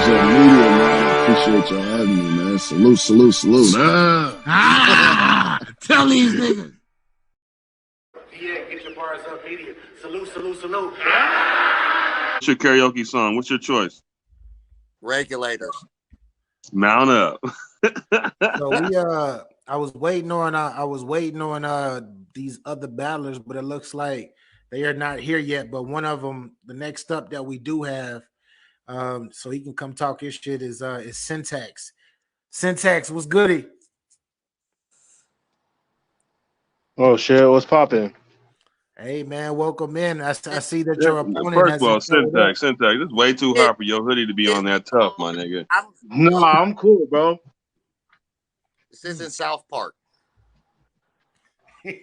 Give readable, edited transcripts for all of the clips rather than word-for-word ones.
Media, man. I appreciate y'all having me, man. Salute, salute, salute. Tell these niggas. Yeah, get your bars up, media. Salute, salute, salute. What's your karaoke song? What's your choice? Regulators. Mount up. So I was waiting on these other battlers, but it looks like they are not here yet. But one of them, the next up that we do have, so he can come talk his shit is In.Tax. In.Tax, what's goody? Oh shit, what's popping? Hey man, welcome in. I see that your opponent First has of all, In.Tax. It's way too hot for your hoodie to be on that tough, my nigga. No, I'm cool, bro. This isn't South Park. It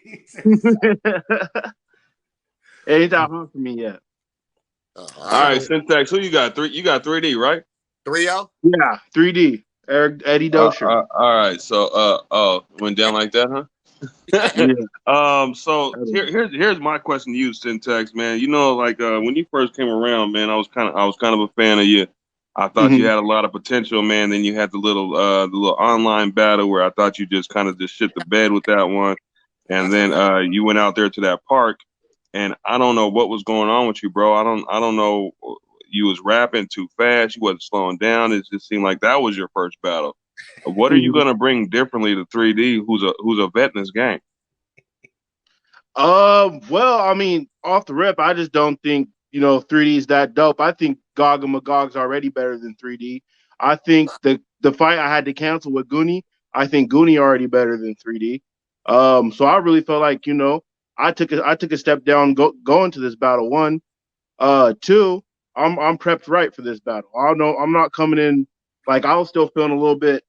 ain't that hot for me yet. All right, In.Tax. Who you got? You got 3D, right? 3-0? Yeah, 3D. Eddie Dozier. All right. So went down like that, huh? Yeah. So here's my question to you, In.Tax, man. You know, like when you first came around, man, I was kind of a fan of you. I thought you had a lot of potential, man. Then you had the little online battle where I thought you just kind of just shit the bed with that one. And then you went out there to that park, and I don't know what was going on with you, bro. I don't know. You was rapping too fast. You wasn't slowing down. It just seemed like that was your first battle. What are you gonna bring differently to 3D, who's a vet in this game? Well, I mean, off the rip, I just don't think 3D is that dope. I think Gog and Magog's already better than 3D. I think the fight I had to cancel with Goonie, I think Goonie already better than 3D. So I really felt like I took a step down going to this battle. 1, 2, I'm prepped right for this battle. I know I'm not coming in like I was feeling a little bit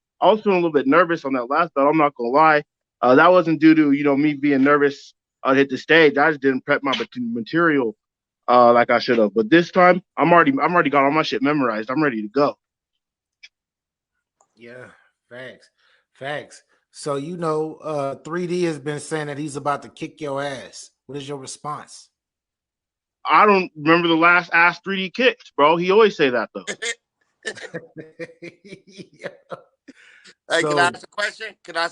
nervous on that last battle. I'm not gonna lie. That wasn't due to me being nervous to hit the stage. I just didn't prep my material like I should have. But this time I'm already got all my shit memorized. I'm ready to go. Yeah, facts. So 3D has been saying that he's about to kick your ass. What is your response? I don't remember the last ass 3D kicked, bro. He always say that though. Hey, can I ask a question? Yeah.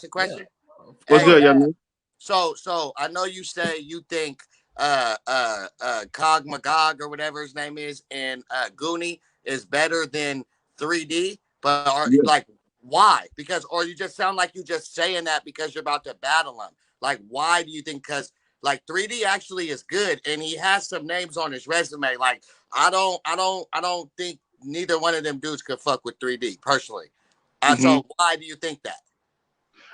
What's good, young man? So I know you say you think Cog Magog or whatever his name is and Goonie is better than 3D, but like why? Or you just sound like you just saying that because you're about to battle him. Like why do you think? Because like 3D actually is good and he has some names on his resume. Like I don't think neither one of them dudes could fuck with 3D personally. So why do you think that?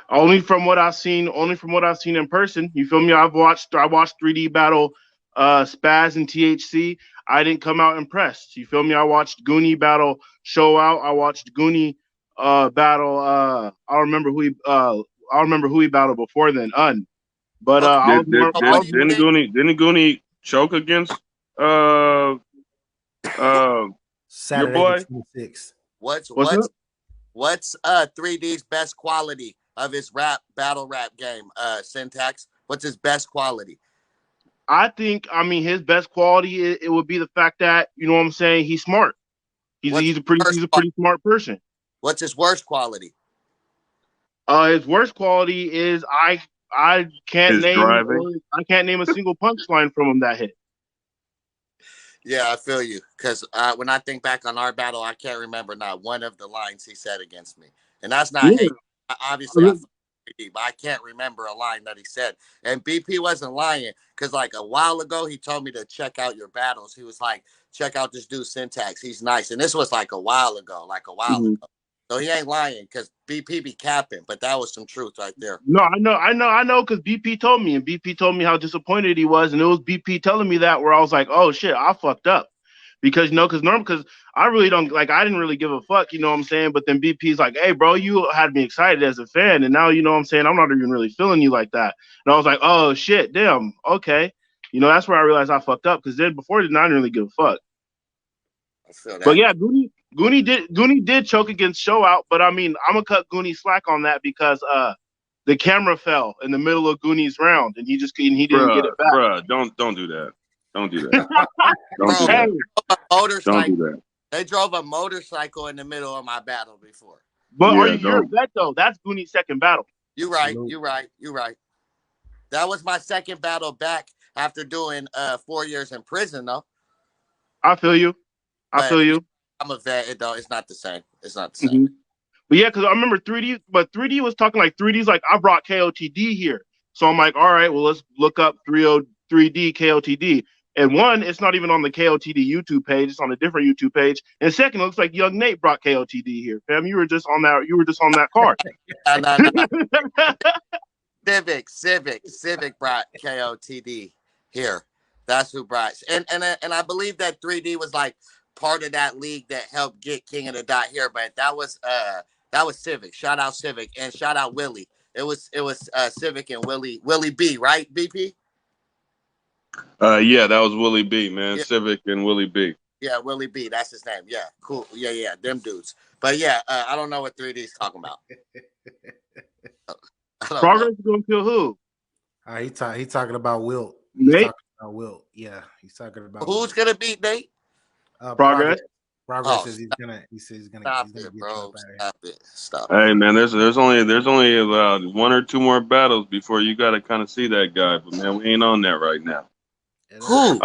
Only from what I've seen in person. You feel me? I watched 3D battle Spaz and THC. I didn't come out impressed. You feel me? I watched Goonie battle Show Out. I watched Goonie battle I don't remember who he battled before then. But didn't Goonie choke against Saturday your boy? 26. What's 3D's best quality of his battle rap game, In.Tax? What's his best quality? I think his best quality it would be the fact that, you know what I'm saying, he's smart. He's a pretty smart person. What's his worst quality? His worst quality is I can't name a single punchline from him that hit. Yeah, I feel you. Because when I think back on our battle, I can't remember not one of the lines he said against me. And that's not hate. Obviously, but I can't remember a line that he said. And BP wasn't lying because like a while ago, he told me to check out your battles. He was like, check out this dude In.Tax. He's nice. And this was like a while ago. So he ain't lying because BP be capping, but that was some truth right there. No, I know because BP told me, and BP told me how disappointed he was, and it was BP telling me that where I was like, oh shit, I fucked up. Because because I really don't I didn't really give a fuck, you know what I'm saying? But then BP's like, hey bro, you had me excited as a fan, and now you know what I'm saying, I'm not even really feeling you like that. And I was like, oh shit, damn, okay. That's where I realized I fucked up because then before then I didn't really give a fuck. I feel that. But yeah, Goonie did choke against Show Out, but I'm gonna cut Goonie slack on that because the camera fell in the middle of Goonie's round and he didn't get it back. Bruh, don't do that. Don't do that. Don't do that. They drove a motorcycle in the middle of my battle before. But Yeah, you're a vet though. That's Goonie's second battle. You're right. That was my second battle back after doing 4 years in prison, though. I feel you. But I'm a vet. It's not the same. It's not the same. Mm-hmm. But yeah, because I remember 3D, but 3D was talking like 3D's like, I brought KOTD here. So I'm like, all right, well, let's look up 3D KOTD. And one, it's not even on the KOTD YouTube page. It's on a different YouTube page. And second, it looks like Young Nate brought KOTD here. Fam, you were just on that card. Civic brought KOTD here. That's who brought. And I believe that 3D was like part of that league that helped get King of the Dot here. But that was Civic. Shout out Civic and shout out Willie. It was Civic and Willie B, right? BP. Yeah, that was Willie B, man. Yeah. Civic and Willie B. Yeah, Willie B. That's his name. Yeah, cool. Yeah, them dudes. But yeah, I don't know what 3D's talking about. Progress is gonna kill who? He talking about Wilt. Nate? Wilt. Yeah, he's talking about who's gonna beat Nate? Progress says he's gonna. He says he's gonna. Stop he's gonna it, get bro. Stop. Hey, man, there's only about 1 or 2 more battles before you got to kind of see that guy. But man, we ain't on that right now. Who?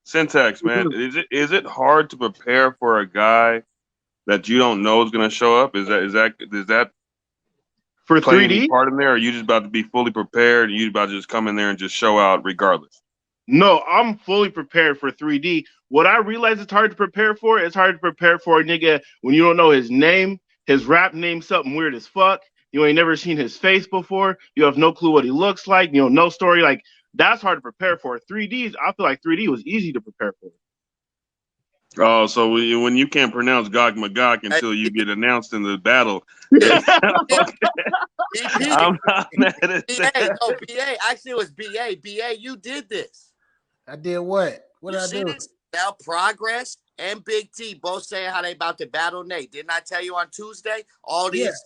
Syntax, man. Is it hard to prepare for a guy that you don't know is going to show up? Is that for 3D part in there? Or are you just about to be fully prepared and you about to just come in there and just show out regardless? No, I'm fully prepared for 3D. What I realize it's hard to prepare for, it's hard to prepare for a nigga when you don't know his name, his rap name, something weird as fuck. You ain't never seen his face before. You have no clue what he looks like. You know, no story. Like, that's hard to prepare for. 3Ds, I feel like 3D was easy to prepare for. Oh, so when you can't pronounce Gog Magog until you get announced in the battle. I'm not mad at that. No, BA. Actually, it was BA. BA, you did this. I did what? What did I do? This? Now, Progress and Big T both saying how they about to battle Nate. Didn't I tell you on Tuesday? All these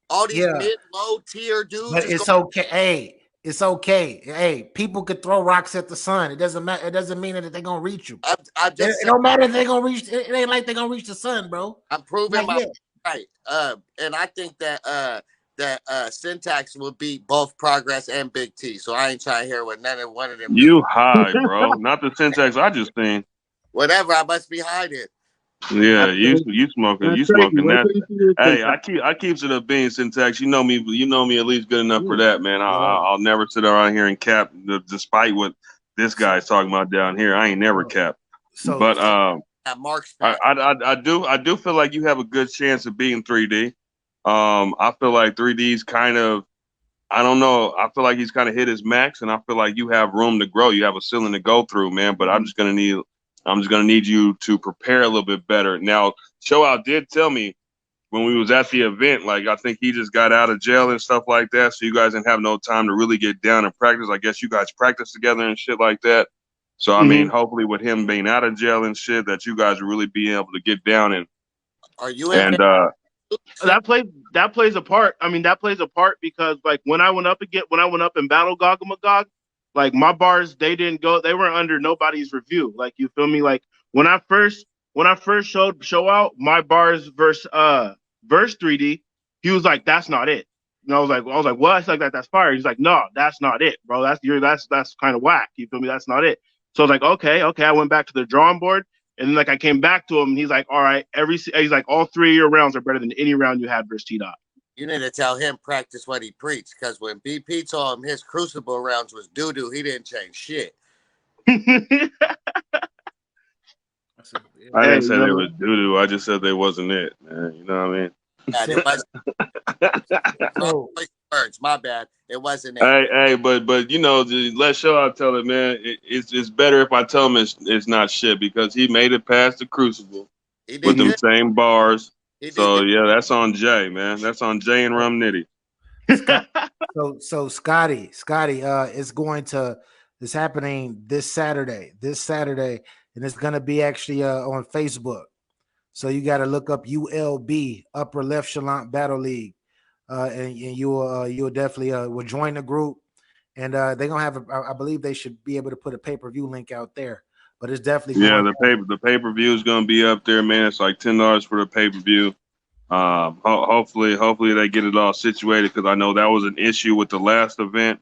mid-low tier dudes. But it's okay. Hey, it's okay. Hey, people could throw rocks at the sun. It doesn't matter. It doesn't mean that they're gonna reach you. It don't matter if they're gonna reach. It ain't like they're gonna reach the sun, bro. I'm proving my right. And I think that Syntax will beat both Progress and Big T. So I ain't trying to hear what none of one of them. You high, bro? Not the Syntax I just seen. Whatever. I must be hiding. Yeah, you smoking that. Hey, I keeps it a bean, Syntax. You know me at least good enough for that, man. I'll never sit around here and cap, despite what this guy's talking about down here. I ain't never capped. But I do feel like you have a good chance of beating 3D. I feel like 3D's kind of, I don't know. I feel like he's kind of hit his max, and I feel like you have room to grow. You have a ceiling to go through, man. But I'm just gonna need you to prepare a little bit better. Now, Showout did tell me when we was at the event, like I think he just got out of jail and stuff like that, so you guys didn't have no time to really get down and practice. I guess you guys practice together and shit like that. So I mean, hopefully with him being out of jail and shit, that you guys will really be able to get down and. Are you? That plays a part. I mean, that plays a part because like when I went up in Battle Gog Magog, like my bars, they weren't under nobody's review. Like, you feel me? Like when I first show out my bars verse 3D, he was like, that's not it. And I was like, what? It's like that's fire. He's like, no, that's not it, bro. That's kind of whack. You feel me? That's not it. So I was like, okay. I went back to the drawing board, and then like I came back to him, and he's like, all right, he's like, all 3 of your rounds are better than any round you had versus T-Dot. You need to tell him practice what he preached, because when BP told him his Crucible rounds was doo-doo, he didn't change shit. I didn't say they was doo-doo. I just said they wasn't it, man. You know what I mean? Words, my bad. It wasn't it. Hey, but you know, let Showout tell it, man. It's better if I tell him it's not shit, because he made it past the Crucible with them same bars. So yeah, that's on Jay, man. That's on Jay and Rum Nitty. So Scotty, it's happening this Saturday, and it's gonna be actually on Facebook. So you got to look up U.L.B, Upper Left Chalant Battle League, and you'll definitely will join the group, and they're gonna have I believe they should be able to put a pay-per-view link out there. but it's definitely Yeah, going. the pay-per-view is gonna be up there, man. It's like $10 for the pay-per-view. Hopefully they get it all situated, because I know that was an issue with the last event.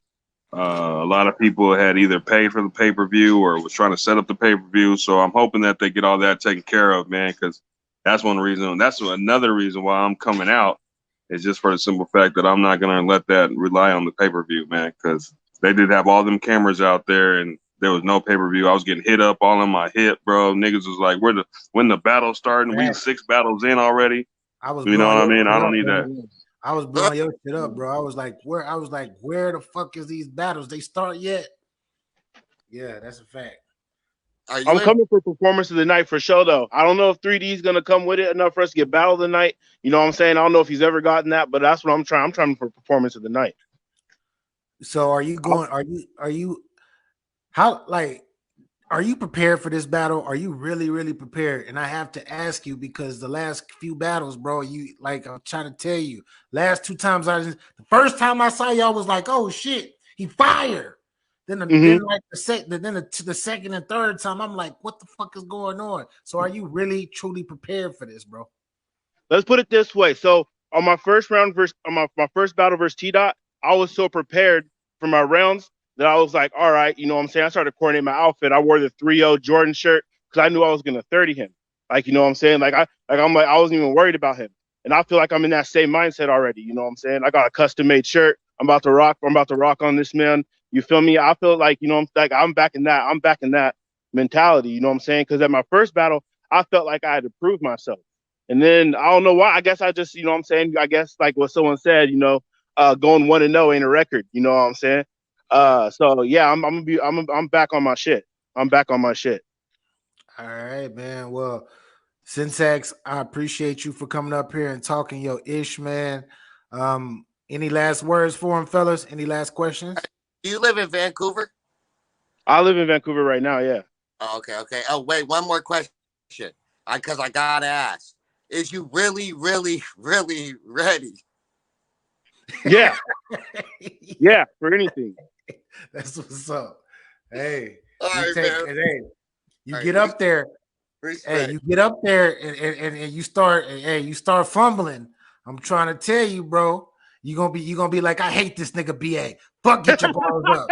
A lot of people had either paid for the pay-per-view or was trying to set up the pay-per-view. So I'm hoping that they get all that taken care of, man, because that's another reason why I'm coming out, is just for the simple fact that I'm not gonna let that rely on the pay-per-view, man, because they did have all them cameras out there and there was no pay-per-view. I was getting hit up all on my hip, bro. Niggas was like, when the battle starting? We 6 battles in already. I was You know what I mean? I don't up, need bro. that. I was blowing your shit up, bro. I was like, where the fuck is these battles? They start yet? Yeah, that's a fact. I'm coming for performance of the night for sure, though. I don't know if 3D is gonna come with it enough for us to get battle of the night. You know what I'm saying? I don't know if he's ever gotten that, but that's what I'm trying. I'm trying for performance of the night. So are you going? Are you how like? Are you prepared for this battle? Are you really, really prepared? And I have to ask you, because the last few battles, bro, you like, I'm trying to tell you, last 2 times the first time I saw y'all was like, oh shit, he fired. Then the second and third time, I'm like, what the fuck is going on? So are you really truly prepared for this, bro? Let's put it this way. So on my first round my first battle versus T-Dot, I was so prepared for my rounds that I was like, all right, you know what I'm saying? I started coordinating my outfit. I wore the 3-0 Jordan shirt because I knew I was gonna 30 him. Like, you know what I'm saying? I wasn't even worried about him. And I feel like I'm in that same mindset already. You know what I'm saying? I got a custom made shirt. I'm about to rock on this, man. You feel me? I feel like, you know, I'm back in that mentality, you know what I'm saying? Because at my first battle, I felt like I had to prove myself. And then I don't know why. I guess I just, you know what I'm saying? I guess like what someone said, you know, going 1-0 ain't a record. You know what I'm saying? So yeah, I'm back on my shit. I'm back on my shit. All right, man. Well, Syntax, I appreciate you for coming up here and talking your ish, man. Any last words for him, fellas? Any last questions? Do you live in Vancouver? I live in Vancouver right now. Yeah. Oh, okay. Oh, wait, one more question. Because I gotta ask: is you really, really, really ready? Yeah. Yeah, for anything. That's what's up. Hey, All right, man. You get up there. Respect. Hey, you get up there and you start fumbling. I'm trying to tell you, bro. You're gonna be like, I hate this nigga BA. Fuck, get your balls up.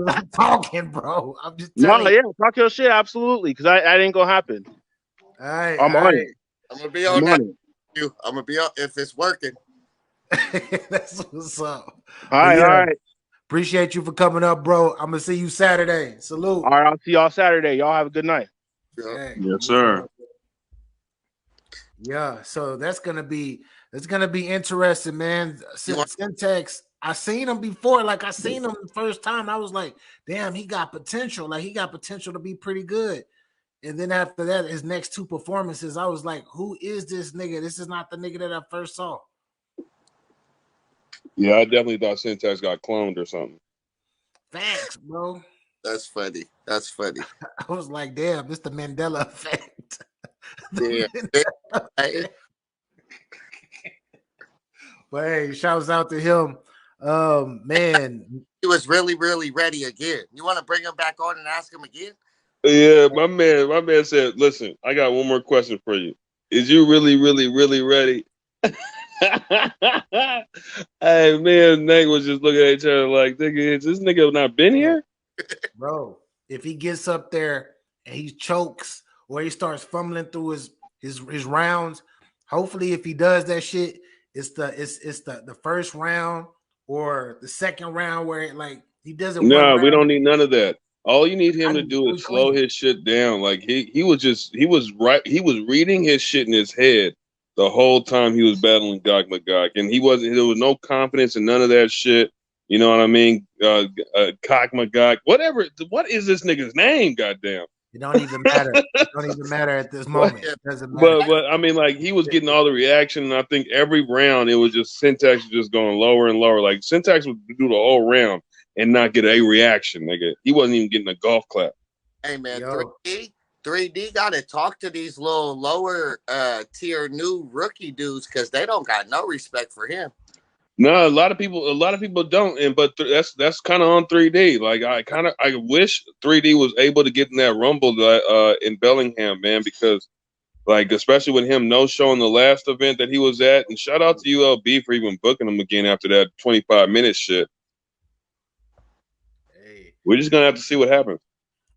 I'm talking, bro. I'm just telling you. Yeah, talk your shit, absolutely. Because that ain't gonna happen. All right, I'm on it. I'm gonna be on that. I'm gonna be on if it's working. That's what's up. All right. Appreciate you for coming up, bro. I'm gonna see you Saturday. Salute. All right, I'll see y'all Saturday. Y'all have a good night. Hey, yes, sir. Yeah, so it's gonna be interesting, man. Syntax, I seen him before. Like I seen him the first time. I was like, damn, he got potential. Like he got potential to be pretty good. And then after that, his next 2 performances, I was like, who is this nigga? This is not the nigga that I first saw. Yeah, I definitely thought Syntax got cloned or something. Thanks, bro. That's funny. I was like, damn, this the Mandela effect. Yeah. But hey, shouts out to him. Man. He was really, really ready again. You want to bring him back on and ask him again? Yeah, my man said, listen, I got one more question for you. Is you really, really, really ready? Hey, man, Nate was just looking at each other like, nigga, is this nigga not been here? Bro, if he gets up there and he chokes or he starts fumbling through his rounds, hopefully if he does that shit, it's the first round or the second round where he does it. No, we don't need none of that. All you need him to do is slow his shit down. Like he was reading his shit in his head the whole time he was battling Gog Magog, and there was no confidence in none of that shit. You know what I mean? Cock Magog, whatever. What is this nigga's name? Goddamn. It don't even matter. It don't even matter at this moment. It doesn't matter. But I mean, like he was getting all the reaction, and I think every round it was just Syntax was just going lower and lower. Like Syntax would do the whole round and not get a reaction, nigga. He wasn't even getting a golf clap. Hey man, 3D gotta talk to these little lower tier new rookie dudes because they don't got no respect for him. No, a lot of people don't, but that's kind of on 3D. Like I wish 3D was able to get in that Rumble in Bellingham, man, because like especially with him no showing the last event that he was at, and shout out to U.L.B for even booking him again after that 25-minute shit. Hey, We're just gonna have to see what happens.